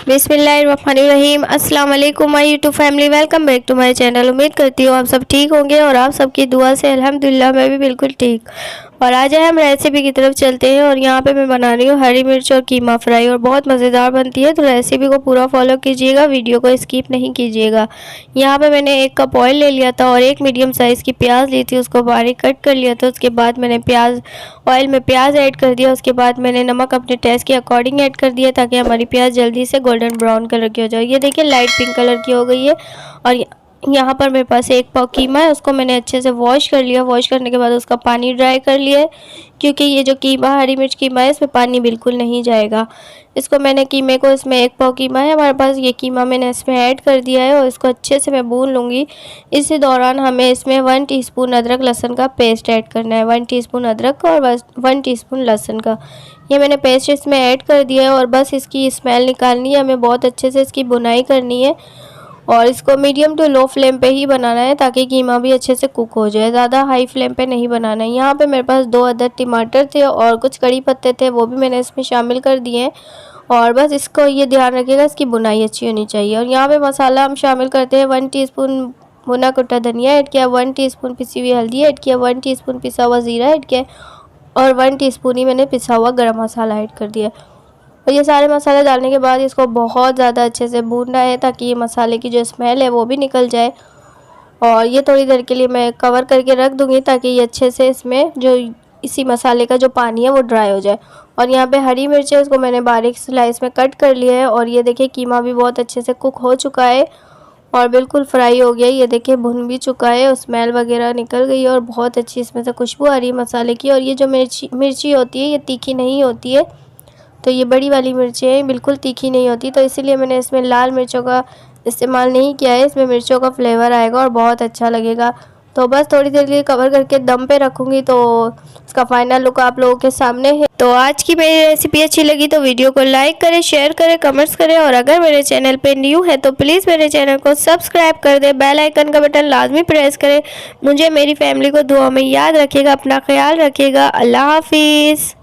बिस्मिल्लाहिर्रहमानिर्रहीम। अस्सलाम वालेकुम my YouTube family, welcome back to my channel. उम्मीद करती हूँ आप सब ठीक होंगे और आप सबकी दुआ से अल्हम्दुलिल्लाह मैं भी बिल्कुल ठीक। और आज हम रेसिपी की तरफ चलते हैं और यहाँ पे मैं बना रही हूँ हरी मिर्च और कीमा फ्राई और बहुत मज़ेदार बनती है। तो रेसिपी को पूरा फॉलो कीजिएगा, वीडियो को स्किप नहीं कीजिएगा। यहाँ पे मैंने 1 कप ऑयल ले लिया था और 1 मीडियम साइज़ की प्याज ली थी, उसको बारीक कट कर लिया था। उसके बाद मैंने ऑयल में प्याज ऐड कर दिया। उसके बाद मैंने नमक अपने टेस्ट के अकॉर्डिंग ऐड कर दिया ताकि हमारी प्याज जल्दी से गोल्डन ब्राउन कलर की हो जाए। ये देखिए लाइट पिंक कलर की हो गई है। और यहाँ पर मेरे पास 1 पाव कीमा है, उसको मैंने अच्छे से वॉश कर लिया। वॉश करने के बाद उसका पानी ड्राई कर लिया है, क्योंकि ये जो कीमा हरी मिर्च कीमा है इसमें पानी बिल्कुल नहीं जाएगा। इसको मैंने कीमे को इसमें 1 पाव कीमा है हमारे पास, ये कीमा मैंने इसमें ऐड कर दिया है और इसको अच्छे से मैं भून लूँगी। इसी दौरान हमें इसमें 1 टीस्पून अदरक लहसुन का पेस्ट ऐड करना है। 1 टीस्पून अदरक और 1 टीस्पून लहसुन का ये मैंने पेस्ट इसमें ऐड कर दिया है और बस इसकी स्मेल निकालनी है। हमें बहुत अच्छे से इसकी भुनाई करनी है और इसको मीडियम टू लो फ्लेम पे ही बनाना है ताकि कीमा भी अच्छे से कुक हो जाए। ज़्यादा हाई फ्लेम पे नहीं बनाना है। यहाँ पे मेरे पास 2 अदद टमाटर थे और कुछ कड़ी पत्ते थे, वो भी मैंने इसमें शामिल कर दिए हैं। और बस इसको ये ध्यान रखिएगा इसकी बुनाई अच्छी होनी चाहिए। और यहाँ पे मसाला हम शामिल करते हैं। 1 टीस्पून भुना कुटा धनिया ऐड किया, 1 टीस्पून पिसी हुई हल्दी ऐड किया, 1 टीस्पून पिसा हुआ ज़ीरा ऐड किया और 1 टीस्पून ही मैंने पिसा हुआ गरम मसाला ऐड कर दिया। और ये सारे मसाले डालने के बाद इसको बहुत ज़्यादा अच्छे से भूनना है ताकि ये मसाले की जो स्मेल है वो भी निकल जाए। और ये थोड़ी देर के लिए मैं कवर करके रख दूँगी ताकि ये अच्छे से इसमें जो इसी मसाले का जो पानी है वो ड्राई हो जाए। और यहाँ पे हरी मिर्च है, उसको मैंने बारीक स्लाइस में कट कर लिया है। और ये देखिए कीमा भी बहुत अच्छे से कुक हो चुका है और बिल्कुल फ्राई हो गया। ये देखिए भुन भी चुका है और स्मेल वगैरह निकल गई है और बहुत अच्छी इसमें से खुशबू आ रही है मसाले की। और ये जो मिर्ची होती है ये तीखी नहीं होती है, तो ये बड़ी वाली मिर्चें बिल्कुल तीखी नहीं होती, तो इसीलिए मैंने इसमें लाल मिर्चों का इस्तेमाल नहीं किया है। इसमें मिर्चों का फ्लेवर आएगा और बहुत अच्छा लगेगा। तो बस थोड़ी देर के लिए कवर करके दम पे रखूँगी, तो इसका फाइनल लुक आप लोगों के सामने है। तो आज की मेरी रेसिपी अच्छी लगी तो वीडियो को लाइक करें, शेयर करें, कमेंट्स करें और अगर मेरे चैनल पे न्यू है तो प्लीज़ मेरे चैनल को सब्सक्राइब कर दें। बेल आइकन का बटन लाजमी प्रेस करें। मुझे मेरी फैमिली को दुआ में याद रखिएगा। अपना ख्याल रखिएगा। अल्लाह हाफिज़।